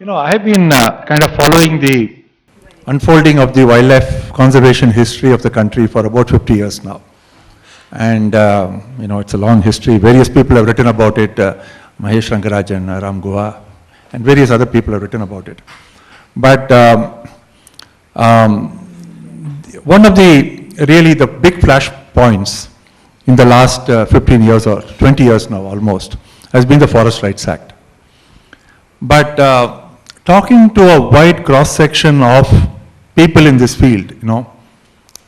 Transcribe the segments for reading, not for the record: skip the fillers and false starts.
I have been kind of following the unfolding of the wildlife conservation history of the country for about 50 years now. And, it's a long history. Various people have written about it, Mahesh Rangarajan, Ram Guha, and various other people have written about it. But one of the big flashpoints in the last 15 years or 20 years now almost has been the Forest Rights Act. But talking to a wide cross-section of people in this field,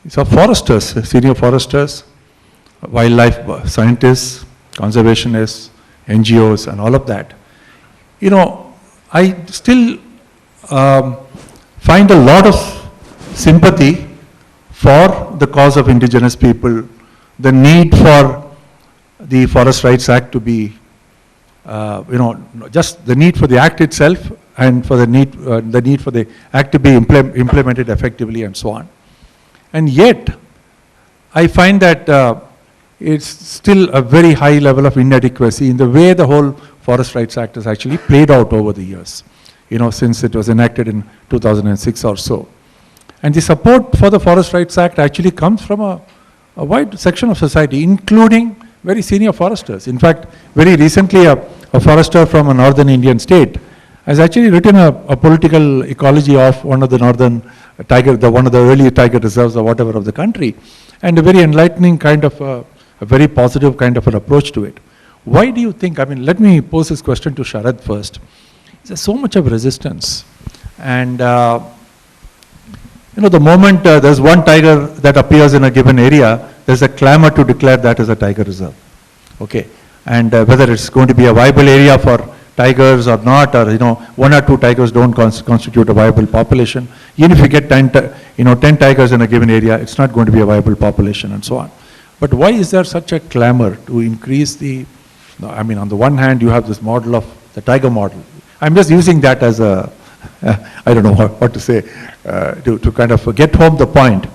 so foresters, senior foresters, wildlife scientists, conservationists, NGOs, and all of that, I still find a lot of sympathy for the cause of indigenous people, the need for the Forest Rights Act to be, just the need for the act itself and for the need for the act to be implemented effectively and so on. And yet, I find that it's still a very high level of inadequacy in the way the whole Forest Rights Act has actually played out over the years, since it was enacted in 2006 or so. And the support for the Forest Rights Act actually comes from a wide section of society, including very senior foresters. In fact, very recently, a forester from a northern Indian state has actually written a political ecology of one of the northern tiger, one of the early tiger reserves or whatever of the country, and a very enlightening kind of, a very positive kind of an approach to it. Why do you think, let me pose this question to Sharad first. There's so much of resistance, and the moment there's one tiger that appears in a given area, there's a clamor to declare that as a tiger reserve. Okay, and whether it's going to be a viable area for tigers or not, or one or two tigers don't constitute a viable population. Even if you get 10 tigers in a given area, it's not going to be a viable population and so on. But why is there such a clamor to increase the? On the one hand, you have this model of the tiger model. I'm just using that as a, I don't know what to say, to kind of get home the point.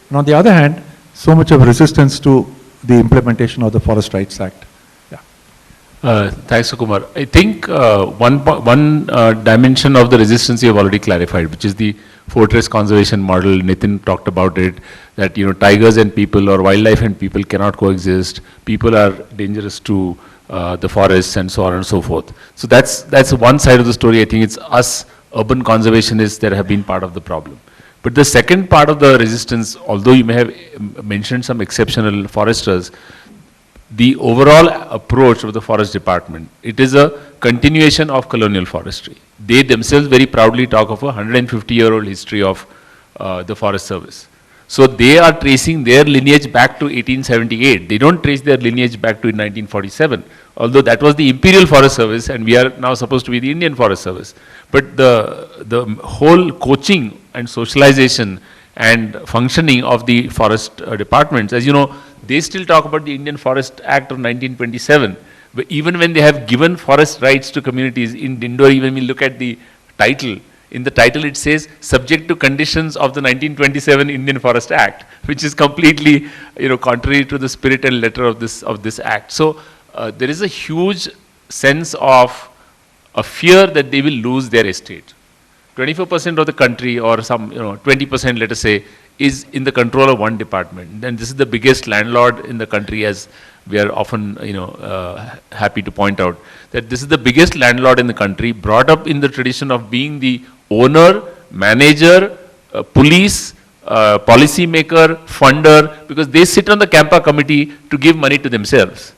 And on the other hand, so much of resistance to the implementation of the Forest Rights Act. Thanks, Kumar. I think one dimension of the resistance you have already clarified, which is the fortress conservation model. Nitin talked about it, that tigers and people or wildlife and people cannot coexist. People are dangerous to the forests and so on and so forth. So that's one side of the story. I think it's us urban conservationists that have been part of the problem. But the second part of the resistance, although you may have mentioned some exceptional foresters, the overall approach of the forest department, it is a continuation of colonial forestry. They themselves very proudly talk of a 150-year-old history of the Forest Service. So they are tracing their lineage back to 1878. They don't trace their lineage back to 1947, although that was the Imperial Forest Service and we are now supposed to be the Indian Forest Service. But the whole coaching and socialization and functioning of the forest departments, as you know, they still talk about the Indian Forest Act of 1927, but even when they have given forest rights to communities in Indore, even when we look at the title, in the title it says subject to conditions of the 1927 Indian Forest Act, which is completely contrary to the spirit and letter of this act. So there is a huge sense of a fear that they will lose their estate. 24% of the country, or some 20%, let us say, is in the control of one department. And this is the biggest landlord in the country, as we are often happy to point out, that this is the biggest landlord in the country, brought up in the tradition of being the owner, manager, police, policy maker, funder, because they sit on the Campa committee to give money to themselves,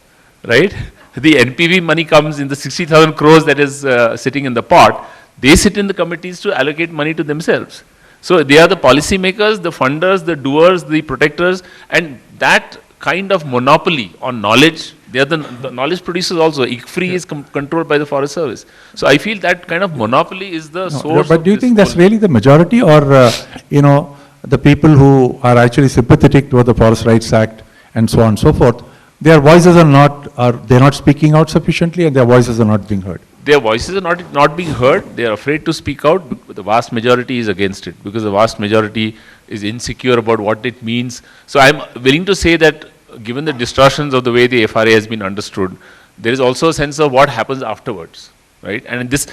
right? The NPV money comes in the 60,000 crores that is sitting in the pot. They sit in the committees to allocate money to themselves. So they are the policy makers, the funders, the doers, the protectors, and that kind of monopoly on knowledge, they are the knowledge producers also. ICFRI is controlled by the Forest Service. So I feel that kind of monopoly is the source. But do you think that's really the majority, or the people who are actually sympathetic toward the Forest Rights Act and so on and so forth, their voices they're not speaking out sufficiently, and their voices are not being heard? Their voices are not being heard. They are afraid to speak out. But the vast majority is against it, because the vast majority is insecure about what it means. So I'm willing to say that given the distortions of the way the FRA has been understood, there is also a sense of what happens afterwards. right? And this,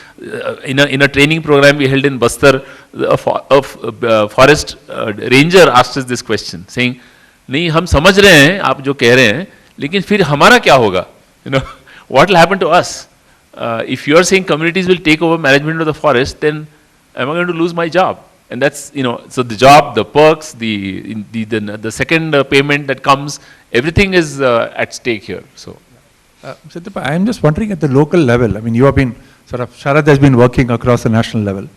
in a training program we held in Bastar, a forest ranger asked us this question, saying, नहीं हम समझ रहे हैं आप जो कह रहे हैं, लेकिन फिर हमारा क्या होगा? You know, what will happen to us? If you are saying communities will take over management of the forest, then am I going to lose my job? And that's, so the job, the perks, the second payment that comes, everything is at stake here. So, Siddappa, I am just wondering at the local level. I mean, you have been Sharad has been working across the national level.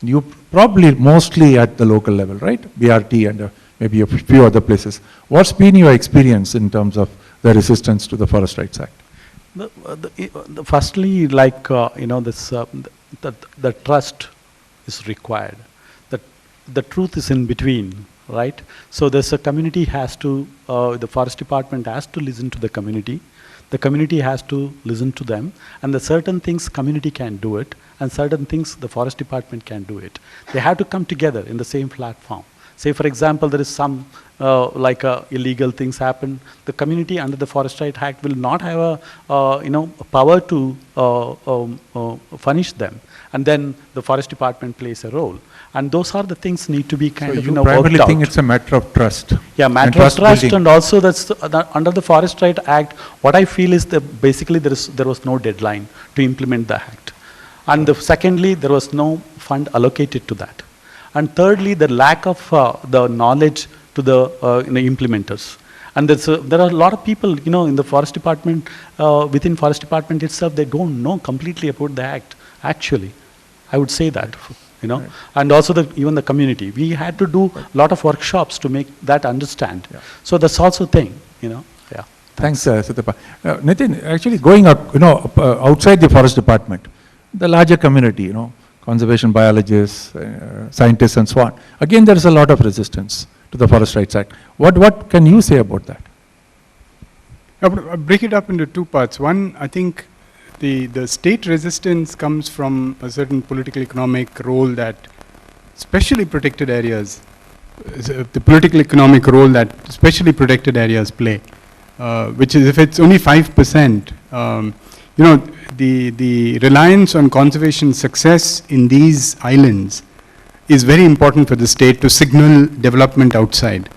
You probably mostly at the local level, right? BRT and maybe a few other places. What's been your experience in terms of the resistance to the Forest Rights Act? Firstly, like the trust is required. The truth is in between, right? So there's a community has to, the forest department has to listen to the community has to listen to them, and the certain things community can do it, and certain things the forest department can do it. They have to come together in the same platform. Say for example, there is some illegal things happen, the community under the Forest Rights Act will not have a power to punish them, and then the forest department plays a role. And those are the things need to be kind of worked out. So you primarily think it's a matter of trust? Yeah, matter of trust, and also that's under the Forest Rights Act, what I feel is that basically there was no deadline to implement the act. And secondly, there was no fund allocated to that. And thirdly, the lack of the knowledge to the implementers. And there are a lot of people, in the forest department, within forest department itself, they don't know completely about the act, actually. I would say that. Right. And also even the community. We had to do a lot of workshops to make that understand. Yeah. So that's also a thing, Yeah. Thanks, Siddappa. Nitin, actually going up, outside the forest department, the larger community, conservation biologists, scientists and so on. Again, there is a lot of resistance to the Forest Rights Act. What can you say about that? I'll break it up into two parts. One, I think the state resistance comes from a certain political economic role that specially protected areas, the political economic role that specially protected areas play, which is if it's only 5%, the reliance on conservation success in these islands is very important for the state to signal development outside.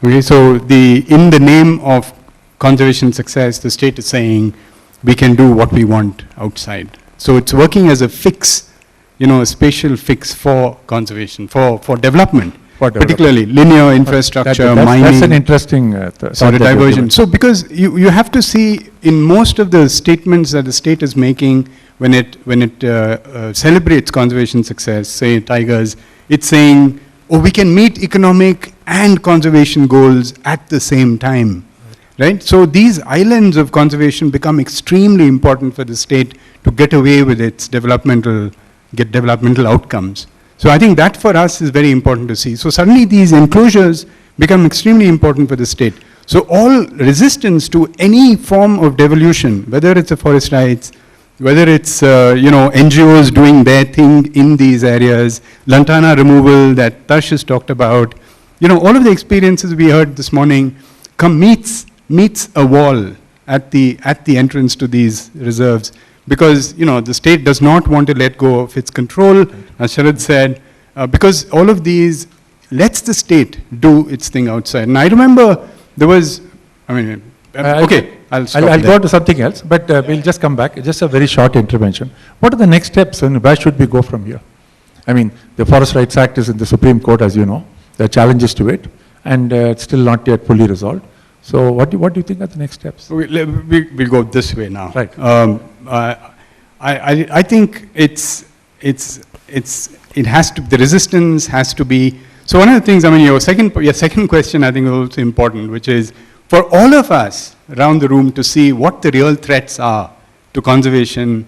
Okay, so in the name of conservation success, the state is saying we can do what we want outside. So it's working as a fix, a spatial fix for conservation, for development, particularly linear infrastructure, mining. That's an interesting diversion. So because you have to see in most of the statements that the state is making when it celebrates conservation success, say tigers, it's saying, oh, we can meet economic and conservation goals at the same time. Right? So these islands of conservation become extremely important for the state to get away with its developmental outcomes. So I think that for us is very important to see. So suddenly these enclosures become extremely important for the state. So all resistance to any form of devolution, whether it's a forest rights, whether it's NGOs doing their thing in these areas, lantana removal that Tash has talked about, all of the experiences we heard this morning meets a wall at the entrance to these reserves, because the state does not want to let go of its control, as Sharad said, because all of these lets the state do its thing outside. And I remember there was, I'll go to something else, but we'll just come back. Just a very short intervention. What are the next steps and where should we go from here? The Forest Rights Act is in the Supreme Court, as you know. There are challenges to it, and it's still not yet fully resolved. So what do you think are the next steps? We'll go this way now. Right. I think it has to, the resistance has to be. So one of the things, your second question I think is also important, which is for all of us around the room to see what the real threats are to conservation,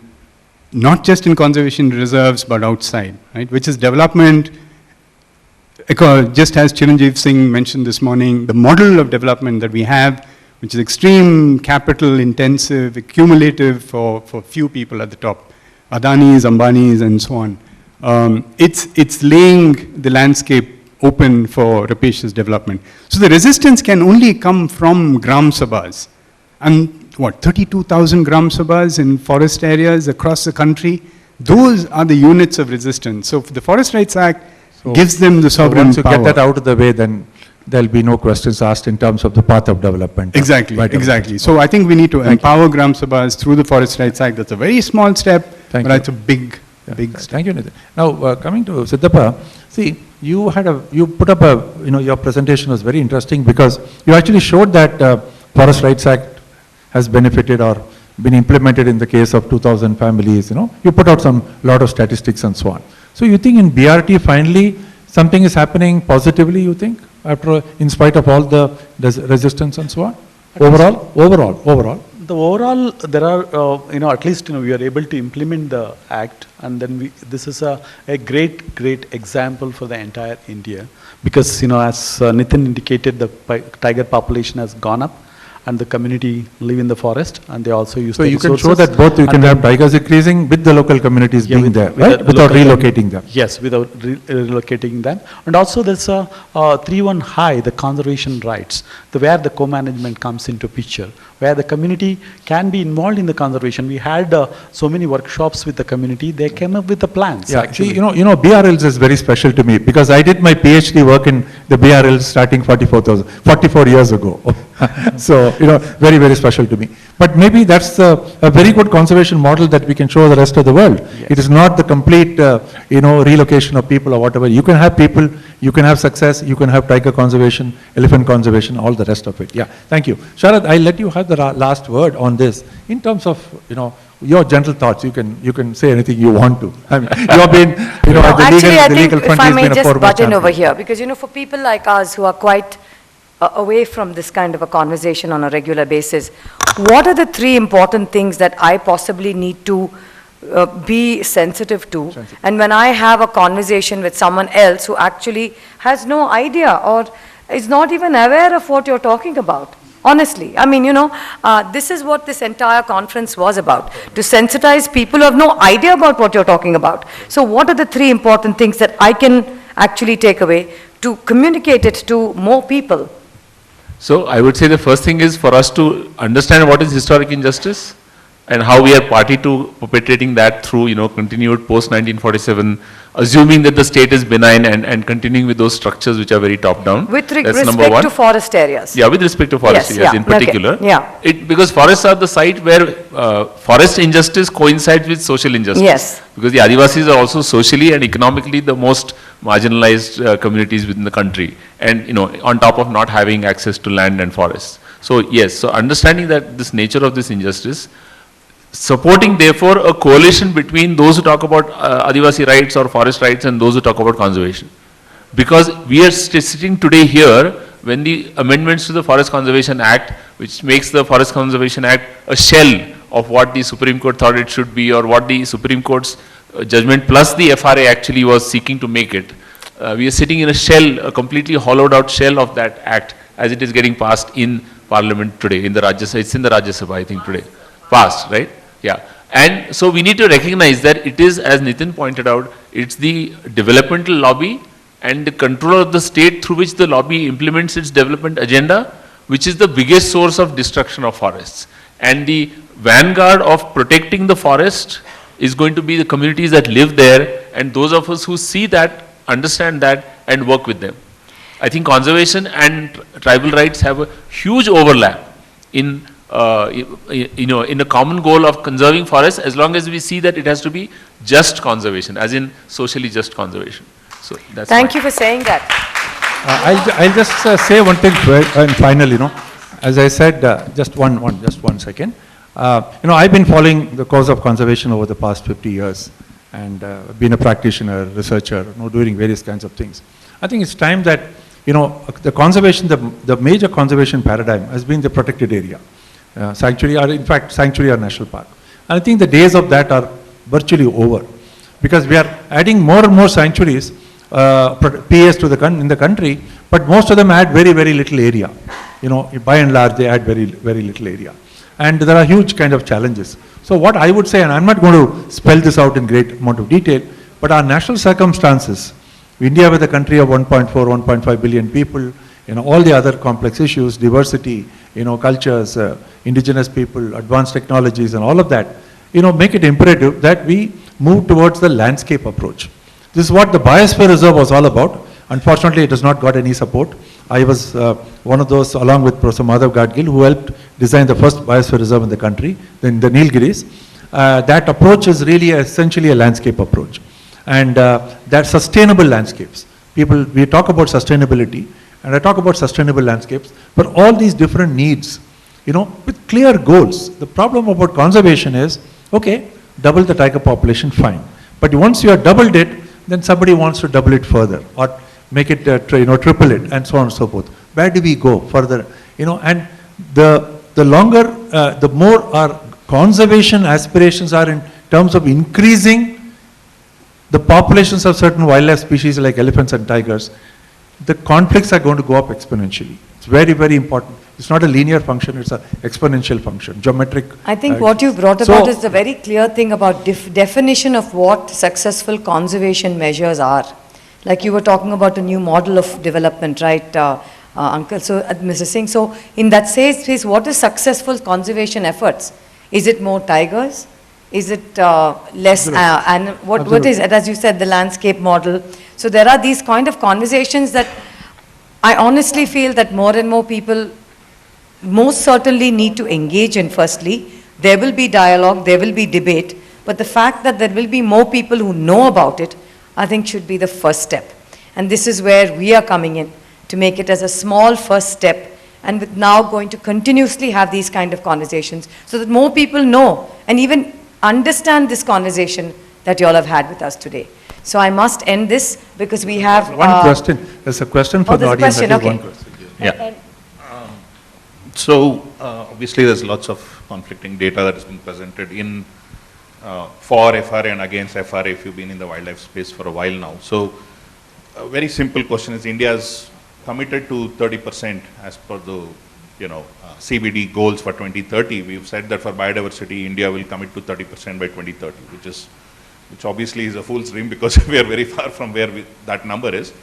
not just in conservation reserves but outside, right? Which is development. Just as Chiranjeev Singh mentioned this morning, the model of development that we have, which is extreme capital intensive, accumulative for few people at the top, Adanis, Ambanis and so on. It's laying the landscape open for rapacious development. So the resistance can only come from Gram Sabhas. And 32,000 gram sabhas in forest areas across the country. Those are the units of resistance. So the Forest Rights Act gives them the sovereign once you power. get that out of the way, then there'll be no questions asked in terms of the path of development. Exactly, Right. exactly. So I think we need to empower gram sabhas through the Forest Rights Act. That's a very small step, Thank but you. it's a big step. Thank you, Nitin. Now, coming to Siddappa, see, you put up your presentation was very interesting because you actually showed that Forest Rights Act has benefited or been implemented in the case of 2,000 families, You put out lot of statistics and so on. So you think in BRT finally something is happening positively, you think, in spite of all the resistance and so on? Overall? The overall, there are, at least, we are able to implement the act, and then this is a great example for the entire India, because, as Nitin indicated, the tiger population has gone up, and the community live in the forest, and they also use the So you can resources. show that both you can have tigers increasing with the local communities being there, right? Without relocating them. Yes, without relocating them. And also there's a 3-1 high, the conservation rights, where the co-management comes into picture, where the community can be involved in the conservation. We had so many workshops with the community, they came up with the plans. Yeah, actually. see, BRLs is very special to me because I did my PhD work in the BRLs starting 44 years ago. So, very, very special to me. But maybe that's a very good conservation model that we can show the rest of the world. Yes. It is not the complete, relocation of people or whatever. You can have people, you can have success, you can have tiger conservation, elephant conservation, all the rest of it. Yeah, thank you. Sharad, I'll let you have the last word on this. In terms of, your gentle thoughts, you can say anything you want to. I mean, you have been, actually, I the think legal if front I has may been a just foremost butt in champion. over here, because for people like us who are quite away from this kind of a conversation on a regular basis, what are the 3 important things that I possibly need to be sensitive to? And when I have a conversation with someone else who actually has no idea or is not even aware of what you're talking about. Honestly, I mean, this is what this entire conference was about, to sensitize people who have no idea about what you're talking about. So what are the 3 important things that I can actually take away to communicate it to more people? So I would say the first thing is for us to understand what is historic injustice and how we are party to perpetrating that through, continued post-1947, assuming that the state is benign and continuing with those structures which are very top-down. With That's number respect one. to forest areas. Yeah, with respect to forest Yes, areas yeah, in particular. okay, yeah. Because forests are the site where forest injustice coincides with social injustice. Yes. Because the Adivasis are also socially and economically the most marginalized communities within the country. And, on top of not having access to land and forests. So, yes, so understanding that this nature of this injustice, supporting therefore a coalition between those who talk about Adivasi rights or forest rights and those who talk about conservation. Because we are sitting today here when the amendments to the Forest Conservation Act, which makes the Forest Conservation Act a shell of what the Supreme Court thought it should be or what the Supreme Court's judgment plus the FRA actually was seeking to make it. We are sitting in a shell, a completely hollowed out shell of that act as it is getting passed in Parliament today, in the Rajya Sabha. It's in the Rajya Sabha, I think, today. Passed, right? Yeah. And so we need to recognize that it is, as Nitin pointed out, it's the developmental lobby and the control of the state through which the lobby implements its development agenda, which is the biggest source of destruction of forests. And the vanguard of protecting the forest is going to be the communities that live there and those of us who see that, understand that and work with them. I think conservation and tribal rights have a huge overlap in in a common goal of conserving forests, as long as we see that it has to be just conservation, as in socially just conservation. So that's Thank you for saying that. I'll just say one thing and final, as I said, just one second. I've been following the cause of conservation over the past 50 years and been a practitioner, researcher, doing various kinds of things. I think it's time that, the conservation, the major conservation paradigm has been the protected area. Sanctuary or national park. And I think the days of that are virtually over because we are adding more and more sanctuaries, PS in the country, but most of them add very, very little area. By and large, they add very, very little area. And there are huge kind of challenges. So what I would say, and I'm not going to spell this out in great amount of detail, but our national circumstances, India with a country of 1.4, 1.5 billion people, all the other complex issues, diversity, cultures, indigenous people, advanced technologies and all of that, make it imperative that we move towards the landscape approach. This is what the Biosphere Reserve was all about. Unfortunately, it has not got any support. I was one of those, along with Professor Madhav Gadgil, who helped design the first Biosphere Reserve in the country, in the Nilgiris. That approach is really essentially a landscape approach. And they're sustainable landscapes. We talk about sustainability, and I talk about sustainable landscapes, but all these different needs, with clear goals. The problem about conservation is, okay, double the tiger population, fine. But once you have doubled it, then somebody wants to double it further, or make it, triple it, and so on and so forth. Where do we go further? And the longer, the more our conservation aspirations are in terms of increasing the populations of certain wildlife species like elephants and tigers, the conflicts are going to go up exponentially. It's very, very important. It's not a linear function, it's an exponential function, geometric. I think what you brought about is the very clear thing about definition of what successful conservation measures are. Like you were talking about a new model of development, right, Uncle? So, Mr. Singh, so in that space, what is successful conservation efforts? Is it more tigers? Is it less, and what is it, as you said, the landscape model? So there are these kind of conversations that I honestly feel that more and more people most certainly need to engage in. Firstly, there will be dialogue, there will be debate, but the fact that there will be more people who know about it, I think should be the first step. And this is where we are coming in, to make it as a small first step, and with now going to continuously have these kind of conversations so that more people know and even understand this conversation that you all have had with us today. So I must end this because we have... One question. There's a question for the audience. Question, okay. One question. Yeah. So obviously there's lots of conflicting data that has been presented in for FRA and against FRA if you've been in the wildlife space for a while now. So a very simple question is, India's committed to 30% as per the CBD goals for 2030. We've said that for biodiversity, India will commit to 30% by 2030, which obviously is a fool's dream because we are very far from where that number is.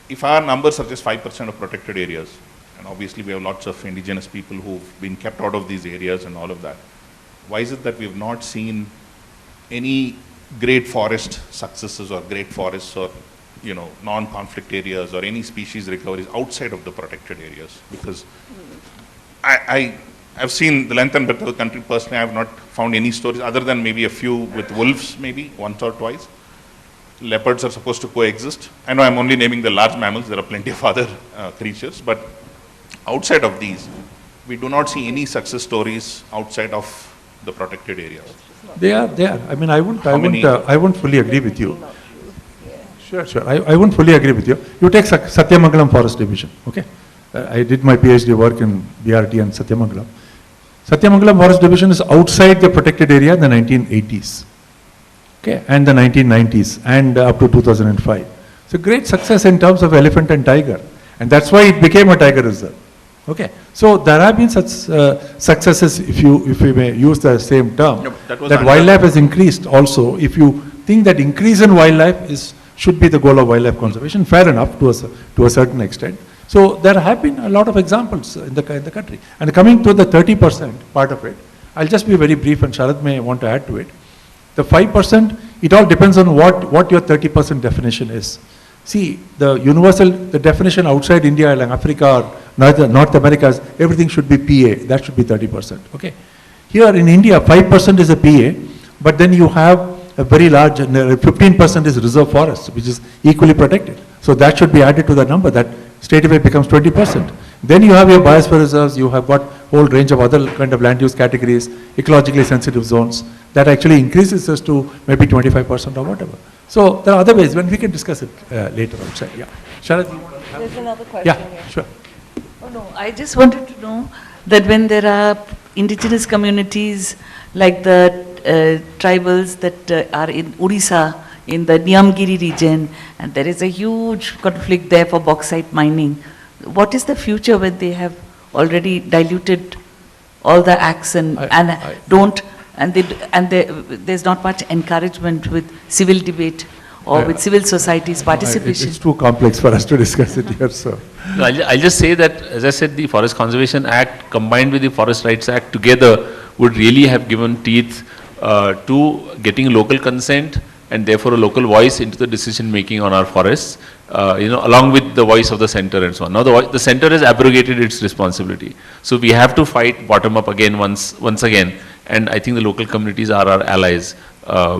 If our numbers are just 5% of protected areas, and obviously we have lots of indigenous people who've been kept out of these areas and all of that, why is it that we have not seen any great forest successes or great forests or non-conflict areas or any species recoveries outside of the protected areas? Because I've seen the length and breadth of the country. Personally, I have not found any stories other than maybe a few with wolves, maybe once or twice. Leopards are supposed to coexist. I know I'm only naming the large mammals. There are plenty of other creatures, but outside of these, we do not see any success stories outside of the protected areas. They are. I mean, I wouldn't fully agree with you. Sure. I wouldn't fully agree with you. You take Satyamangalam Forest Division, okay? I did my PhD work in BRT and Satyamangalam. Satyamangalam Forest Division is outside the protected area in the 1980s, okay, and the 1990s, and up to 2005. It's a great success in terms of elephant and tiger, and that's why it became a tiger reserve, okay? So there have been such successes, if we may use the same term, that wildlife has increased also. If you think that increase in wildlife should be the goal of wildlife conservation, fair enough to a certain extent. So there have been a lot of examples in the country. And coming to the 30% part of it, I'll just be very brief, and Sharad may want to add to it. The 5%, it all depends on what your 30% definition is. See, the definition outside India, like Africa or North America, is everything should be PA. That should be 30%. Okay. Here in India, 5% is a PA, but then you have a very large, 15% is reserve forest, which is equally protected. So that should be added to the number. That straightaway becomes 20%. Then you have your biosphere reserves, you have got whole range of other kind of land use categories, ecologically sensitive zones, that actually increases us to maybe 25% or whatever. So there are other ways, when we can discuss it later outside. Yeah. Sharad, there's another question. Yeah, sure. Oh no, I just wanted to know that when there are indigenous communities like the tribals that are in Odisha, in the Niyamgiri region, and there is a huge conflict there for bauxite mining. What is the future when they have already diluted all the acts there's not much encouragement with civil debate or with civil society's It's participation? too complex for us to discuss it here, so. No, I'll just say that, as I said, the Forest Conservation Act combined with the Forest Rights Act together would really have given teeth to getting local consent and therefore a local voice into the decision making on our forests, along with the voice of the center and so on. Now the center has abrogated its responsibility. So we have to fight bottom up again once again, and I think the local communities are our allies.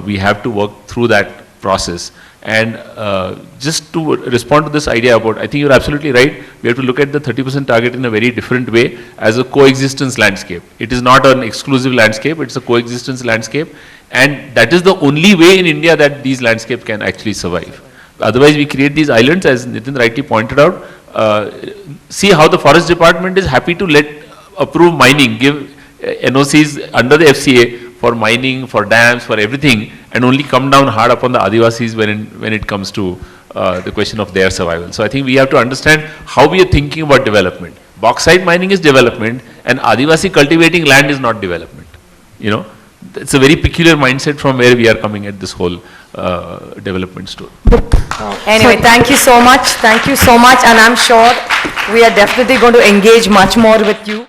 We have to work through that process. And just to respond to this idea about, I think you're absolutely right, we have to look at the 30% target in a very different way as a coexistence landscape. It is not an exclusive landscape, it's a coexistence landscape, and that is the only way in India that these landscapes can actually survive. Otherwise we create these islands, as Nitin rightly pointed out. See how the Forest Department is happy to approve mining, give NOCs under the FCA for mining, for dams, for everything, and only come down hard upon the Adivasis when it comes to the question of their survival. So I think we have to understand how we are thinking about development. Bauxite mining is development, and Adivasi cultivating land is not development. It's a very peculiar mindset from where we are coming at this whole development story. Anyway, thank you so much, and I'm sure we are definitely going to engage much more with you.